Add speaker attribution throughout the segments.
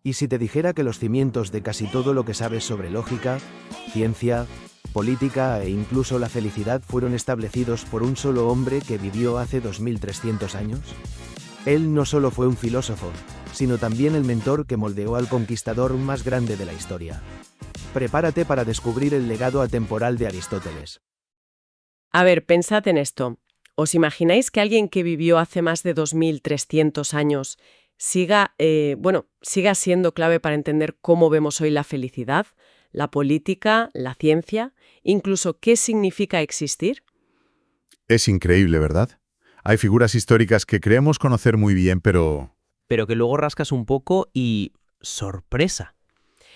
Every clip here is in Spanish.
Speaker 1: ¿Y si te dijera que los cimientos de casi todo lo que sabes sobre lógica, ciencia, política e incluso la felicidad fueron establecidos por un solo hombre que vivió hace 2300 años? Él no solo fue un filósofo, sino también el mentor que moldeó al conquistador más grande de la historia. Prepárate para descubrir el legado atemporal de Aristóteles.
Speaker 2: A ver, pensad en esto. ¿Os imagináis que alguien que vivió hace más de 2300 años siga siendo clave para entender cómo vemos hoy la felicidad, la política, la ciencia, incluso qué significa existir?
Speaker 3: Es increíble, ¿verdad? Hay figuras históricas que creemos conocer muy bien, pero
Speaker 4: Pero que luego rascas un poco y... ¡sorpresa!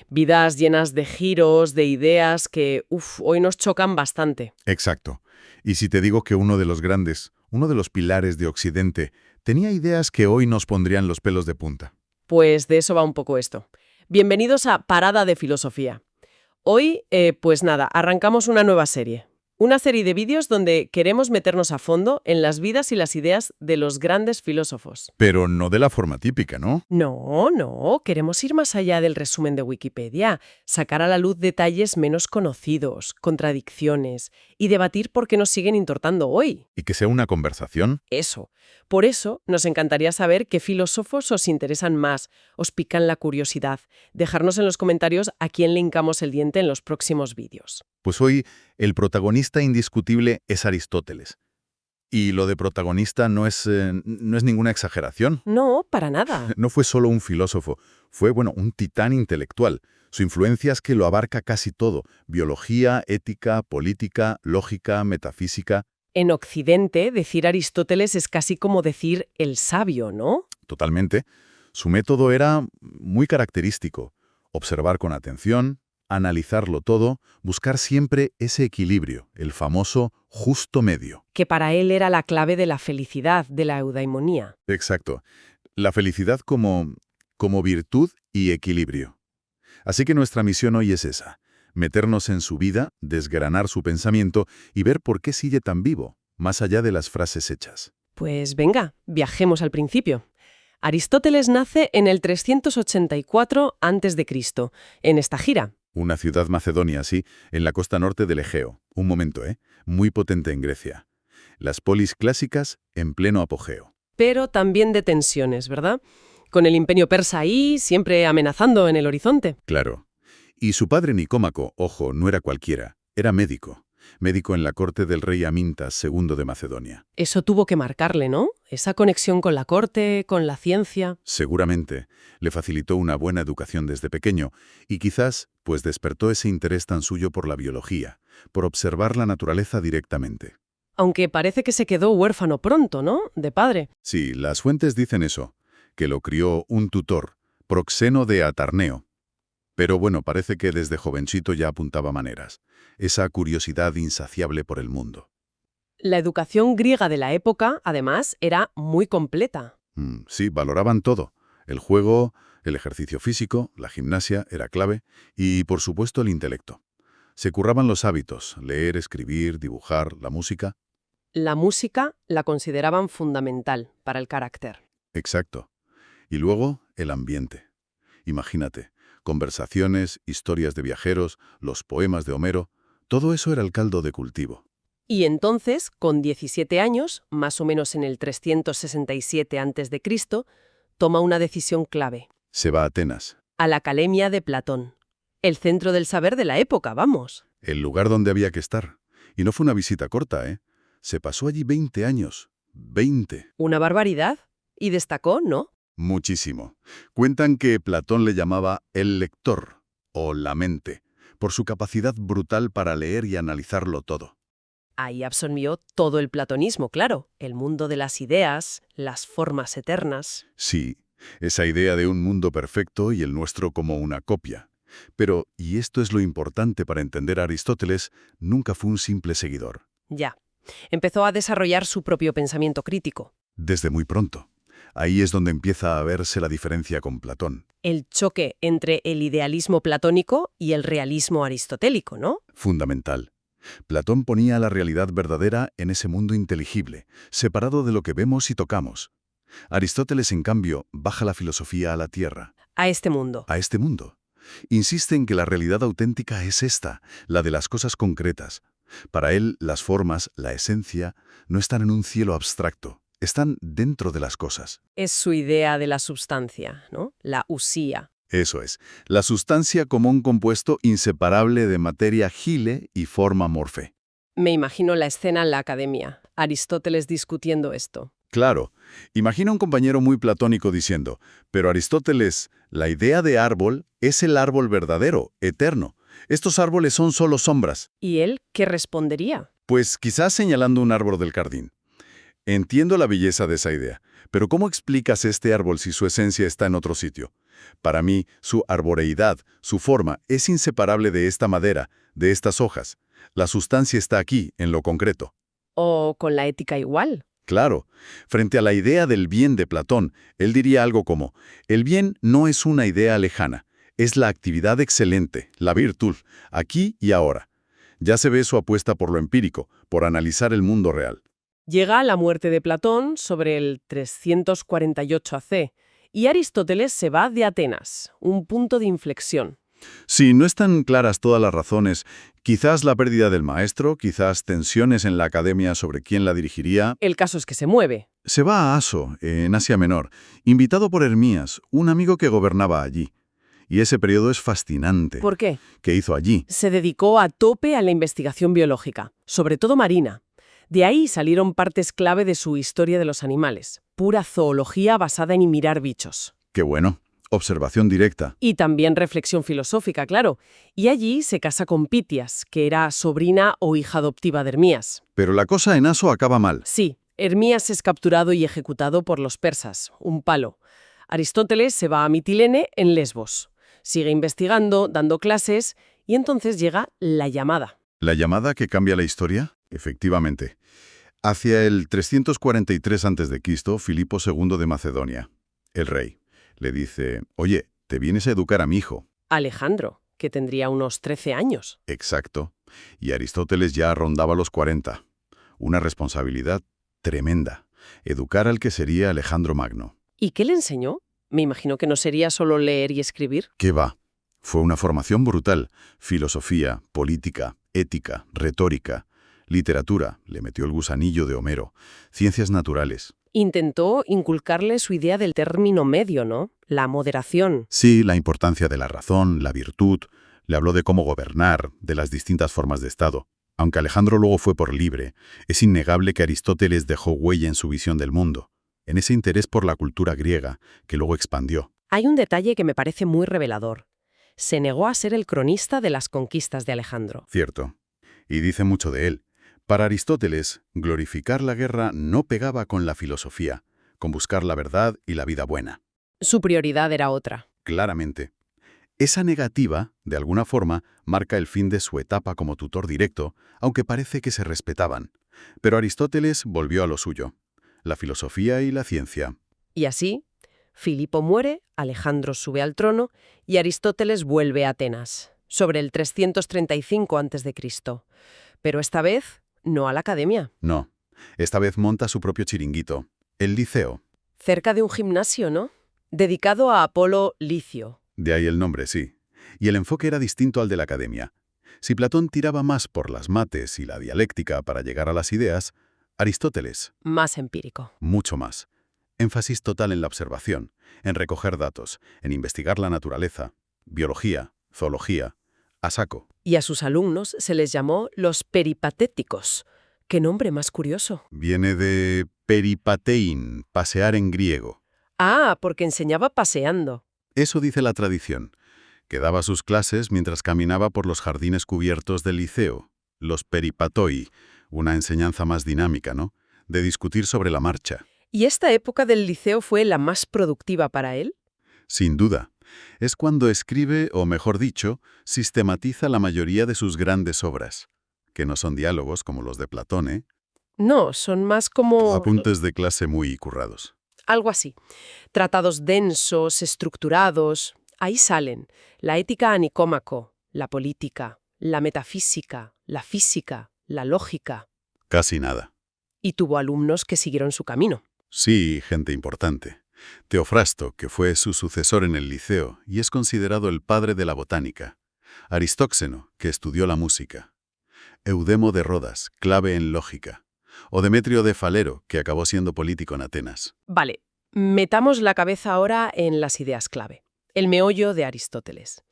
Speaker 2: Vidas llenas de giros, de ideas que, hoy nos chocan bastante.
Speaker 3: Exacto. Y si te digo que uno de los grandes, uno de los pilares de Occidente, tenía ideas que hoy nos pondrían los pelos de punta.
Speaker 2: Pues de eso va un poco esto. Bienvenidos a Parada de Filosofía. Hoy, pues nada, arrancamos una nueva serie. Una serie de vídeos donde queremos meternos a fondo en las vidas y las ideas de los grandes filósofos.
Speaker 3: Pero no de la forma típica, ¿no?
Speaker 2: No, queremos ir más allá del resumen de Wikipedia, sacar a la luz detalles menos conocidos, contradicciones y debatir por qué nos siguen importando hoy.
Speaker 3: Y que sea una conversación.
Speaker 2: Eso. Por eso nos encantaría saber qué filósofos os interesan más, os pican la curiosidad. Dejarnos en los comentarios a quién le hincamos el diente en los próximos vídeos.
Speaker 3: Pues hoy el protagonista indiscutible es Aristóteles. Y lo de protagonista no es ninguna exageración.
Speaker 2: No, para nada.
Speaker 3: No fue solo un filósofo, fue, un titán intelectual. Su influencia es que lo abarca casi todo: biología, ética, política, lógica, metafísica.
Speaker 2: En Occidente, decir Aristóteles es casi como decir el sabio, ¿no?
Speaker 3: Totalmente. Su método era muy característico: observar con atención, analizarlo todo, buscar siempre ese equilibrio, el famoso justo medio.
Speaker 2: Que para él era la clave de la felicidad, de la eudaimonía.
Speaker 3: Exacto. La felicidad como virtud y equilibrio. Así que nuestra misión hoy es esa: meternos en su vida, desgranar su pensamiento y ver por qué sigue tan vivo, más allá de las frases hechas.
Speaker 2: Pues venga, viajemos al principio. Aristóteles nace en el 384 a.C., en esta gira.
Speaker 3: Una ciudad macedonia, sí, en la costa norte del Egeo. Un momento, muy potente en Grecia. Las polis clásicas en pleno apogeo.
Speaker 2: Pero también de tensiones, ¿verdad? Con el imperio persa ahí, siempre amenazando en el horizonte.
Speaker 3: Claro. Y su padre Nicómaco, ojo, no era cualquiera, era médico. Médico en la corte del rey Amintas II de Macedonia.
Speaker 2: Eso tuvo que marcarle, ¿no? Esa conexión con la corte, con la ciencia.
Speaker 3: Seguramente le facilitó una buena educación desde pequeño y quizás pues despertó ese interés tan suyo por la biología, por observar la naturaleza directamente.
Speaker 2: Aunque parece que se quedó huérfano pronto, ¿no? De padre.
Speaker 3: Sí, las fuentes dicen eso, que lo crió un tutor, Proxeno de Atarneo. Pero parece que desde jovencito ya apuntaba maneras, esa curiosidad insaciable por el mundo.
Speaker 2: La educación griega de la época, además, era muy completa.
Speaker 3: Sí, valoraban todo. El juego, el ejercicio físico, la gimnasia era clave y, por supuesto, el intelecto. Se curraban los hábitos: leer, escribir, dibujar, la música.
Speaker 2: La música la consideraban fundamental para el carácter.
Speaker 3: Exacto. Y luego, el ambiente. Imagínate, conversaciones, historias de viajeros, los poemas de Homero, todo eso era el caldo de cultivo.
Speaker 2: Y entonces, con 17 años, más o menos en el 367 a.C., toma una decisión clave.
Speaker 3: Se va a Atenas,
Speaker 2: A la Academia de Platón. El centro del saber de la época, vamos.
Speaker 3: el lugar donde había que estar. Y no fue una visita corta, Se pasó allí 20 años. 20.
Speaker 2: Una barbaridad. Y destacó, ¿no?
Speaker 3: Muchísimo. Cuentan que Platón le llamaba el lector, o la mente, por su capacidad brutal para leer y analizarlo todo.
Speaker 2: Ahí absorbió todo el platonismo, claro. El mundo de las ideas, las formas eternas.
Speaker 3: Sí, esa idea de un mundo perfecto y el nuestro como una copia. Pero, y esto es lo importante para entender a Aristóteles, nunca fue un simple seguidor.
Speaker 2: Ya. Empezó a desarrollar su propio pensamiento crítico.
Speaker 3: Desde muy pronto. Ahí es donde empieza a verse la diferencia con Platón.
Speaker 2: El choque entre el idealismo platónico y el realismo aristotélico, ¿no?
Speaker 3: Fundamental. Platón ponía la realidad verdadera en ese mundo inteligible, separado de lo que vemos y tocamos. Aristóteles, en cambio, baja la filosofía a la tierra.
Speaker 2: a este mundo.
Speaker 3: a este mundo. Insiste en que la realidad auténtica es esta, la de las cosas concretas. Para él, las formas, la esencia, no están en un cielo abstracto, están dentro de las cosas.
Speaker 2: Es su idea de la substancia, ¿no? La usía.
Speaker 3: Eso es, la sustancia como un compuesto inseparable de materia gile y forma morfe.
Speaker 2: Me imagino la escena en la academia, Aristóteles discutiendo esto.
Speaker 3: Claro, imagina un compañero muy platónico diciendo, pero Aristóteles, la idea de árbol es el árbol verdadero, eterno. Estos árboles son solo sombras.
Speaker 2: ¿Y él qué respondería?
Speaker 3: Pues quizás señalando un árbol del jardín. Entiendo la belleza de esa idea, pero ¿cómo explicas este árbol si su esencia está en otro sitio? Para mí, su arboreidad, su forma, es inseparable de esta madera, de estas hojas. La sustancia está aquí, en lo concreto.
Speaker 2: ¿O con la ética igual?
Speaker 3: Claro, frente a la idea del bien de Platón, él diría algo como, el bien no es una idea lejana, es la actividad excelente, la virtud, aquí y ahora. Ya se ve su apuesta por lo empírico, por analizar el mundo real.
Speaker 2: Llega la muerte de Platón sobre el 348 AC y Aristóteles se va de Atenas, un punto de inflexión.
Speaker 3: Si no están claras todas las razones, quizás la pérdida del maestro, quizás tensiones en la academia sobre quién la dirigiría,
Speaker 2: El caso es que se mueve.
Speaker 3: se va a Aso, en Asia Menor, invitado por Hermías, un amigo que gobernaba allí. Y ese periodo es fascinante.
Speaker 2: ¿Por qué?
Speaker 3: ¿Qué hizo allí?
Speaker 2: Se dedicó a tope a la investigación biológica, sobre todo marina. De ahí salieron partes clave de su historia de los animales, pura zoología basada en mirar bichos.
Speaker 3: Qué bueno. Observación directa.
Speaker 2: Y también reflexión filosófica, claro. Y allí se casa con Pitias, que era sobrina o hija adoptiva de Hermías.
Speaker 3: Pero la cosa en Aso acaba mal.
Speaker 2: Sí, Hermías es capturado y ejecutado por los persas, un palo. Aristóteles se va a Mitilene, en Lesbos. Sigue investigando, dando clases, y entonces llega la llamada.
Speaker 3: ¿La llamada que cambia la historia? Efectivamente. Hacia el 343 a.C., Filipo II de Macedonia, el rey, le dice, oye, te vienes a educar a mi hijo.
Speaker 2: Alejandro, que tendría unos 13 años.
Speaker 3: Exacto. Y Aristóteles ya rondaba los 40. Una responsabilidad tremenda. Educar al que sería Alejandro Magno.
Speaker 2: ¿Y qué le enseñó? Me imagino que no sería solo leer y escribir.
Speaker 3: ¿Qué va? Fue una formación brutal. Filosofía, política, ética, retórica, literatura, le metió el gusanillo de Homero, ciencias naturales.
Speaker 2: Intentó inculcarle su idea del término medio, ¿no? La moderación.
Speaker 3: Sí, la importancia de la razón, la virtud, le habló de cómo gobernar, de las distintas formas de Estado. Aunque Alejandro luego fue por libre, es innegable que Aristóteles dejó huella en su visión del mundo, en ese interés por la cultura griega, que luego expandió.
Speaker 2: Hay un detalle que me parece muy revelador. Se negó a ser el cronista de las conquistas de Alejandro.
Speaker 3: Cierto. Y dice mucho de él. Para Aristóteles, glorificar la guerra no pegaba con la filosofía, con buscar la verdad y la vida buena.
Speaker 2: Su prioridad era otra.
Speaker 3: Claramente. Esa negativa, de alguna forma, marca el fin de su etapa como tutor directo, aunque parece que se respetaban. Pero Aristóteles volvió a lo suyo, la filosofía y la ciencia.
Speaker 2: Y así, Filipo muere, Alejandro sube al trono y Aristóteles vuelve a Atenas, sobre el 335 a.C. Pero esta vez no a la academia.
Speaker 3: No, esta vez monta su propio chiringuito, el Liceo.
Speaker 2: Cerca de un gimnasio, ¿no? Dedicado a Apolo Licio.
Speaker 3: De ahí el nombre, sí. Y el enfoque era distinto al de la academia. Si Platón tiraba más por las mates y la dialéctica para llegar a las ideas, Aristóteles,
Speaker 2: Más empírico.
Speaker 3: mucho más. Énfasis total en la observación, en recoger datos, en investigar la naturaleza, biología, zoología, a saco.
Speaker 2: Y a sus alumnos se les llamó los peripatéticos. ¡Qué nombre más curioso!
Speaker 3: Viene de peripatein, pasear en griego.
Speaker 2: Ah, porque enseñaba paseando.
Speaker 3: Eso dice la tradición, que daba sus clases mientras caminaba por los jardines cubiertos del liceo, los peripatoi, una enseñanza más dinámica, ¿no? De discutir sobre la marcha.
Speaker 2: ¿Y esta época del liceo fue la más productiva para él?
Speaker 3: Sin duda. Es cuando escribe, o mejor dicho, sistematiza la mayoría de sus grandes obras, que no son diálogos como los de Platón, ¿eh?
Speaker 2: No, son más como...
Speaker 3: Apuntes de clase muy currados.
Speaker 2: Algo así. Tratados densos, estructurados. Ahí salen la ética a Nicómaco, la política, la metafísica, la física, la lógica.
Speaker 3: Casi nada.
Speaker 2: Y tuvo alumnos que siguieron su camino.
Speaker 3: Sí, gente importante. Teofrasto, que fue su sucesor en el Liceo y es considerado el padre de la botánica. Aristóxeno, que estudió la música. Eudemo de Rodas, clave en lógica. O Demetrio de Falero, que acabó siendo político en Atenas.
Speaker 2: Vale, metamos la cabeza ahora en las ideas clave. El meollo de Aristóteles.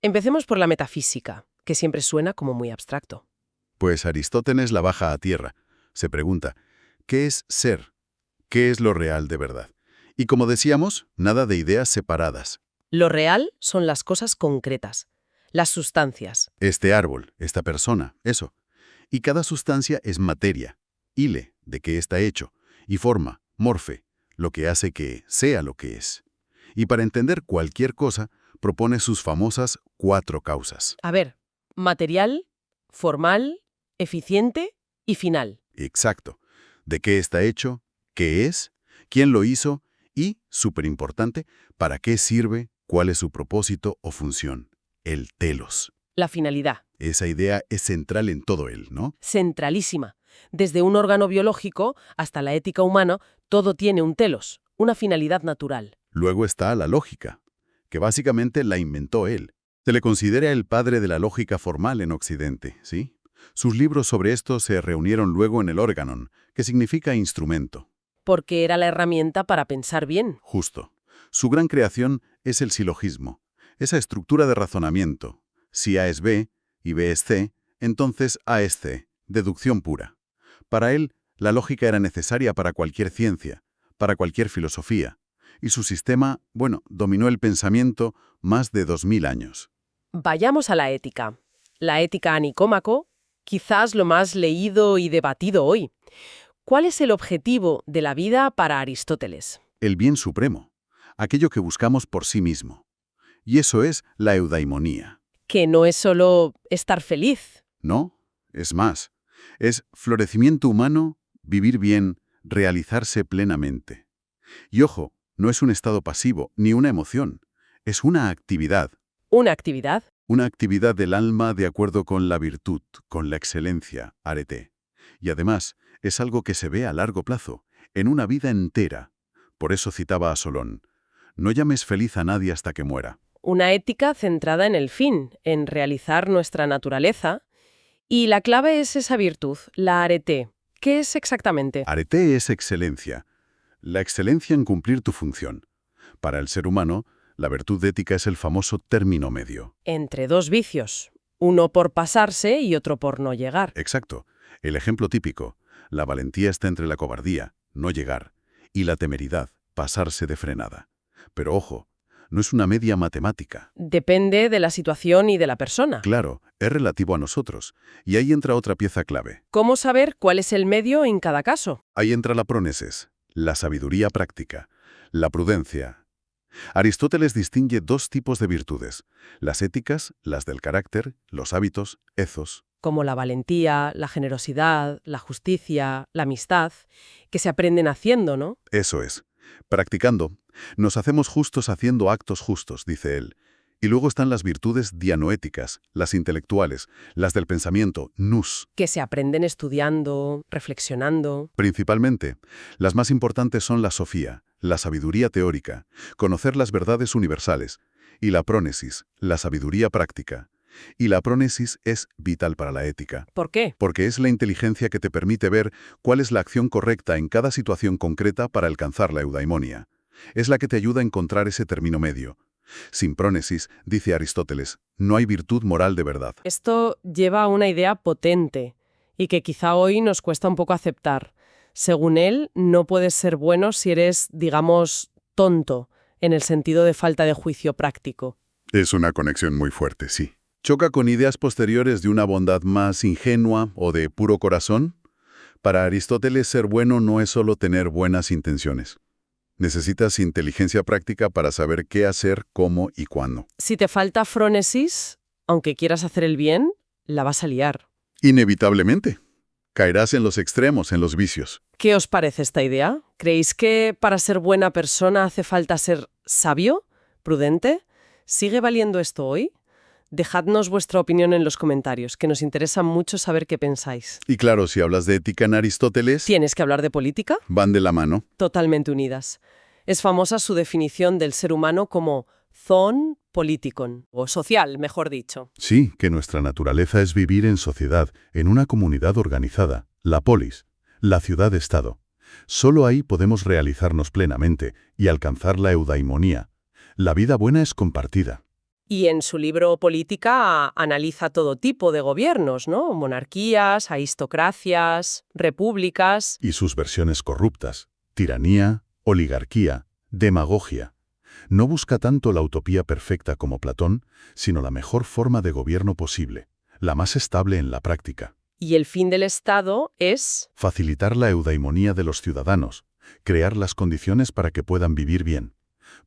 Speaker 2: Empecemos por la metafísica, que siempre suena como muy abstracto.
Speaker 3: Pues Aristóteles la baja a tierra. Se pregunta, ¿qué es ser? ¿Qué es lo real de verdad? Y como decíamos, nada de ideas separadas.
Speaker 2: Lo real son las cosas concretas, las sustancias.
Speaker 3: Este árbol, esta persona, eso. Y cada sustancia es materia, ile, de qué está hecho, y forma, morfe, lo que hace que sea lo que es. Y para entender cualquier cosa, propone sus famosas 4 causas.
Speaker 2: A ver, material, formal, eficiente y final.
Speaker 3: Exacto. De qué está hecho, qué es, quién lo hizo y, súper importante, para qué sirve, cuál es su propósito o función. El telos.
Speaker 2: La finalidad.
Speaker 3: Esa idea es central en todo él, ¿no?
Speaker 2: Centralísima. Desde un órgano biológico hasta la ética humana, todo tiene un telos, una finalidad natural.
Speaker 3: Luego está la lógica, que básicamente la inventó él. Se le considera el padre de la lógica formal en Occidente, ¿sí? Sus libros sobre esto se reunieron luego en el Organon, que significa instrumento.
Speaker 2: Porque era la herramienta para pensar bien.
Speaker 3: Justo. Su gran creación es el silogismo, esa estructura de razonamiento. Si A es B y B es C, entonces A es C, deducción pura. Para él, la lógica era necesaria para cualquier ciencia, para cualquier filosofía, y su sistema, dominó el pensamiento más de 2000 años.
Speaker 2: Vayamos a la ética. La ética a Nicómaco, quizás lo más leído y debatido hoy. ¿Cuál es el objetivo de la vida para Aristóteles?
Speaker 3: El bien supremo, aquello que buscamos por sí mismo. Y eso es la eudaimonía.
Speaker 2: Que no es solo estar feliz.
Speaker 3: No, es más. Es florecimiento humano, vivir bien, realizarse plenamente. Y ojo, no es un estado pasivo, ni una emoción. Es una actividad.
Speaker 2: ¿Una actividad?
Speaker 3: Una actividad del alma de acuerdo con la virtud, con la excelencia, arete. Y además, es algo que se ve a largo plazo, en una vida entera. Por eso citaba a Solón. No llames feliz a nadie hasta que muera.
Speaker 2: Una ética centrada en el fin, en realizar nuestra naturaleza. Y la clave es esa virtud, la arete. ¿Qué es exactamente?
Speaker 3: Arete es excelencia. La excelencia en cumplir tu función. Para el ser humano, la virtud ética es el famoso término medio.
Speaker 2: Entre dos vicios, uno por pasarse y otro por no llegar.
Speaker 3: Exacto. El ejemplo típico. La valentía está entre la cobardía, no llegar, y la temeridad, pasarse de frenada. Pero ojo, no es una media matemática.
Speaker 2: Depende de la situación y de la persona.
Speaker 3: Claro, es relativo a nosotros. Y ahí entra otra pieza clave.
Speaker 2: ¿Cómo saber cuál es el medio en cada caso?
Speaker 3: Ahí entra la prónesis, la sabiduría práctica, la prudencia. Aristóteles distingue 2 tipos de virtudes. Las éticas, las del carácter, los hábitos, ethos.
Speaker 2: Como la valentía, la generosidad, la justicia, la amistad, que se aprenden haciendo, ¿no?
Speaker 3: Eso es. Practicando, nos hacemos justos haciendo actos justos, dice él. Y luego están las virtudes dianoéticas, las intelectuales, las del pensamiento, nous.
Speaker 2: Que se aprenden estudiando, reflexionando.
Speaker 3: Principalmente, las más importantes son la sofía, la sabiduría teórica, conocer las verdades universales, y la prónesis, la sabiduría práctica. Y la prónesis es vital para la ética.
Speaker 2: ¿Por qué?
Speaker 3: Porque es la inteligencia que te permite ver cuál es la acción correcta en cada situación concreta para alcanzar la eudaimonia. Es la que te ayuda a encontrar ese término medio. Sin prónesis, dice Aristóteles, no hay virtud moral de verdad.
Speaker 2: Esto lleva a una idea potente y que quizá hoy nos cuesta un poco aceptar. Según él, no puedes ser bueno si eres, digamos, tonto, en el sentido de falta de juicio práctico.
Speaker 3: Es una conexión muy fuerte, sí. ¿Choca con ideas posteriores de una bondad más ingenua o de puro corazón? Para Aristóteles, ser bueno no es solo tener buenas intenciones. Necesitas inteligencia práctica para saber qué hacer, cómo y cuándo.
Speaker 2: Si te falta frónesis, aunque quieras hacer el bien, la vas a liar.
Speaker 3: Inevitablemente. Caerás en los extremos, en los vicios.
Speaker 2: ¿Qué os parece esta idea? ¿Creéis que para ser buena persona hace falta ser sabio, prudente? ¿Sigue valiendo esto hoy? Dejadnos vuestra opinión en los comentarios, que nos interesa mucho saber qué pensáis.
Speaker 3: Y claro, si hablas de ética en Aristóteles,
Speaker 2: ¿Tienes que hablar de política?
Speaker 3: van de la mano.
Speaker 2: Totalmente unidas. Es famosa su definición del ser humano como zoon politikon, o social, mejor dicho.
Speaker 3: Sí, que nuestra naturaleza es vivir en sociedad, en una comunidad organizada, la polis, la ciudad-estado. Solo ahí podemos realizarnos plenamente y alcanzar la eudaimonía. La vida buena es compartida.
Speaker 2: Y en su libro Política analiza todo tipo de gobiernos, ¿no? Monarquías, aristocracias, repúblicas.
Speaker 3: Y sus versiones corruptas, tiranía, oligarquía, demagogia. No busca tanto la utopía perfecta como Platón, sino la mejor forma de gobierno posible, la más estable en la práctica.
Speaker 2: Y el fin del Estado es...
Speaker 3: Facilitar la eudaimonía de los ciudadanos, crear las condiciones para que puedan vivir bien.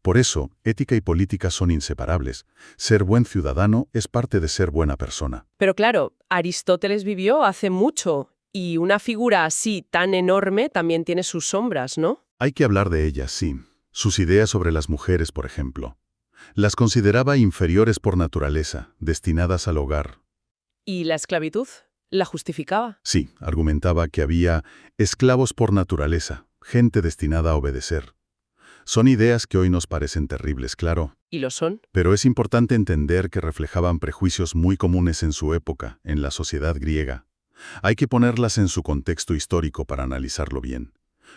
Speaker 3: Por eso, ética y política son inseparables. Ser buen ciudadano es parte de ser buena persona.
Speaker 2: Pero claro, Aristóteles vivió hace mucho y una figura así tan enorme también tiene sus sombras, ¿no?
Speaker 3: Hay que hablar de ellas, sí. Sus ideas sobre las mujeres, por ejemplo. Las consideraba inferiores por naturaleza, destinadas al hogar.
Speaker 2: ¿Y la esclavitud? ¿La justificaba?
Speaker 3: Sí, argumentaba que había esclavos por naturaleza, gente destinada a obedecer. Son ideas que hoy nos parecen terribles, claro.
Speaker 2: ¿Y lo son?
Speaker 3: Pero es importante entender que reflejaban prejuicios muy comunes en su época, en la sociedad griega. Hay que ponerlas en su contexto histórico para analizarlo bien,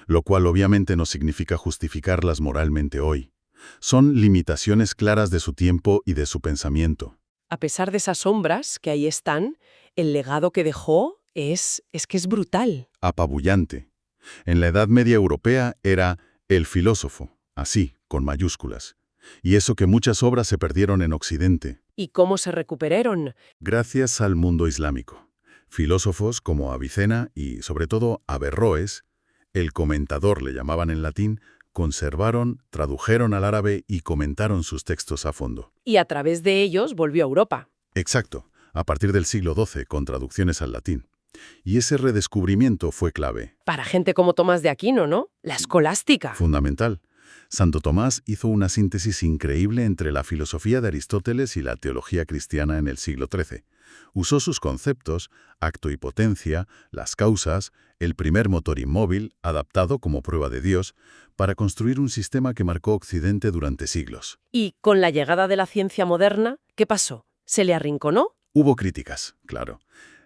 Speaker 3: lo cual obviamente no significa justificarlas moralmente hoy. Son limitaciones claras de su tiempo y de su pensamiento.
Speaker 2: A pesar de esas sombras que ahí están, el legado que dejó es que es brutal.
Speaker 3: Apabullante. En la Edad Media europea era el filósofo, así, con mayúsculas. Y eso que muchas obras se perdieron en Occidente.
Speaker 2: ¿Y cómo se recuperaron?
Speaker 3: Gracias al mundo islámico. Filósofos como Avicena y, sobre todo, Averroes, el comentador le llamaban en latín, conservaron, tradujeron al árabe y comentaron sus textos a fondo.
Speaker 2: Y a través de ellos volvió a Europa.
Speaker 3: Exacto, a partir del siglo XII, con traducciones al latín. Y ese redescubrimiento fue clave.
Speaker 2: Para gente como Tomás de Aquino, ¿no? La escolástica.
Speaker 3: Fundamental. Santo Tomás hizo una síntesis increíble entre la filosofía de Aristóteles y la teología cristiana en el siglo XIII. Usó sus conceptos, acto y potencia, las causas, el primer motor inmóvil, adaptado como prueba de Dios, para construir un sistema que marcó Occidente durante siglos.
Speaker 2: Y con la llegada de la ciencia moderna, ¿qué pasó? ¿Se le arrinconó?
Speaker 3: Hubo críticas, claro.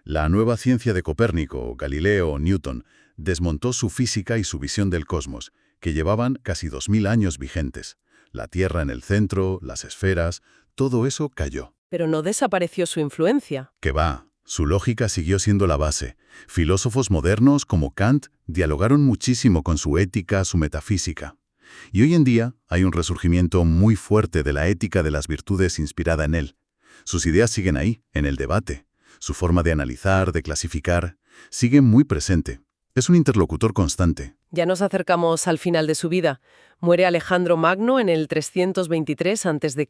Speaker 3: La nueva ciencia de Copérnico, Galileo, Newton, desmontó su física y su visión del cosmos, que llevaban casi 2000 años vigentes. La Tierra en el centro, las esferas, todo eso cayó.
Speaker 2: Pero no desapareció su influencia.
Speaker 3: Que va, su lógica siguió siendo la base. Filósofos modernos como Kant dialogaron muchísimo con su ética, su metafísica. Y hoy en día hay un resurgimiento muy fuerte de la ética de las virtudes inspirada en él. Sus ideas siguen ahí, en el debate. Su forma de analizar, de clasificar, sigue muy presente. Es un interlocutor constante.
Speaker 2: Ya nos acercamos al final de su vida. Muere Alejandro Magno en el 323 a.C.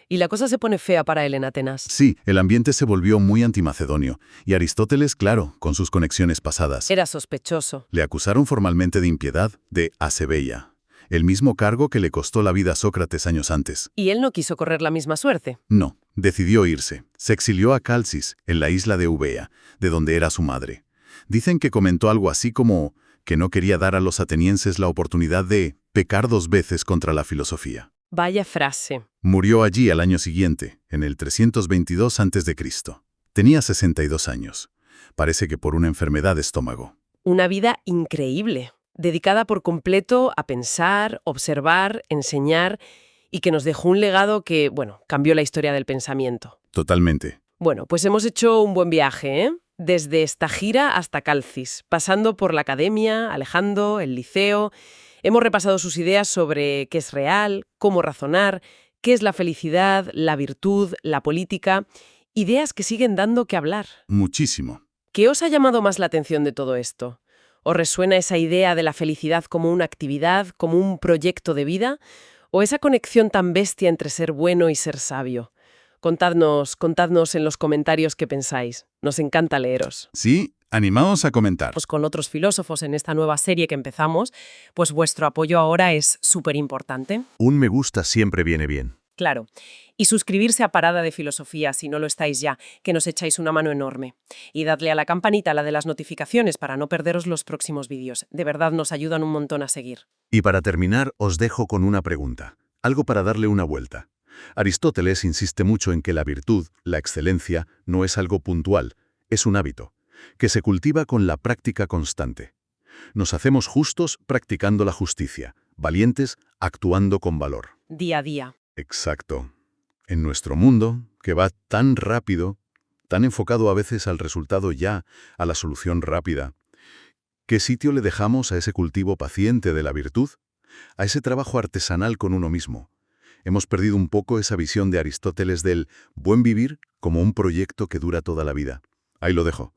Speaker 2: y la cosa se pone fea para él en Atenas.
Speaker 3: Sí, el ambiente se volvió muy antimacedonio, y Aristóteles, claro, con sus conexiones pasadas.
Speaker 2: Era sospechoso.
Speaker 3: Le acusaron formalmente de impiedad, de asebeia, el mismo cargo que le costó la vida a Sócrates años antes.
Speaker 2: Y él no quiso correr la misma suerte.
Speaker 3: No, decidió irse. Se exilió a Calcis, en la isla de Eubea, de donde era su madre. Dicen que comentó algo así como que no quería dar a los atenienses la oportunidad de pecar 2 veces contra la filosofía.
Speaker 2: Vaya frase.
Speaker 3: Murió allí al año siguiente, en el 322 a.C. Tenía 62 años. Parece que por una enfermedad de estómago.
Speaker 2: Una vida increíble, dedicada por completo a pensar, observar, enseñar y que nos dejó un legado que, cambió la historia del pensamiento.
Speaker 3: Totalmente.
Speaker 2: Bueno, pues hemos hecho un buen viaje, ¿eh? Desde Estagira hasta Calcis, pasando por la academia, Alejandro, el liceo. Hemos repasado sus ideas sobre qué es real, cómo razonar, qué es la felicidad, la virtud, la política. Ideas que siguen dando que hablar.
Speaker 3: Muchísimo.
Speaker 2: ¿Qué os ha llamado más la atención de todo esto? ¿Os resuena esa idea de la felicidad como una actividad, como un proyecto de vida? ¿O esa conexión tan bestia entre ser bueno y ser sabio? Contadnos en los comentarios qué pensáis. Nos encanta leeros.
Speaker 3: Sí, animaos a comentar.
Speaker 2: Pues con otros filósofos en esta nueva serie que empezamos, pues vuestro apoyo ahora es súper importante.
Speaker 5: Un me gusta siempre viene bien.
Speaker 2: Claro. Y suscribirse a Parada de Filosofía, si no lo estáis ya, que nos echáis una mano enorme. Y dadle a la campanita, la de las notificaciones, para no perderos los próximos vídeos. De verdad nos ayudan un montón a seguir.
Speaker 3: Y para terminar, os dejo con una pregunta, algo para darle una vuelta. Aristóteles insiste mucho en que la virtud, la excelencia, no es algo puntual, es un hábito, que se cultiva con la práctica constante. Nos hacemos justos practicando la justicia, valientes actuando con valor.
Speaker 2: Día a día.
Speaker 3: Exacto. En nuestro mundo, que va tan rápido, tan enfocado a veces al resultado ya, a la solución rápida, ¿qué sitio le dejamos a ese cultivo paciente de la virtud? A ese trabajo artesanal con uno mismo. Hemos perdido un poco esa visión de Aristóteles del buen vivir como un proyecto que dura toda la vida. Ahí lo dejo.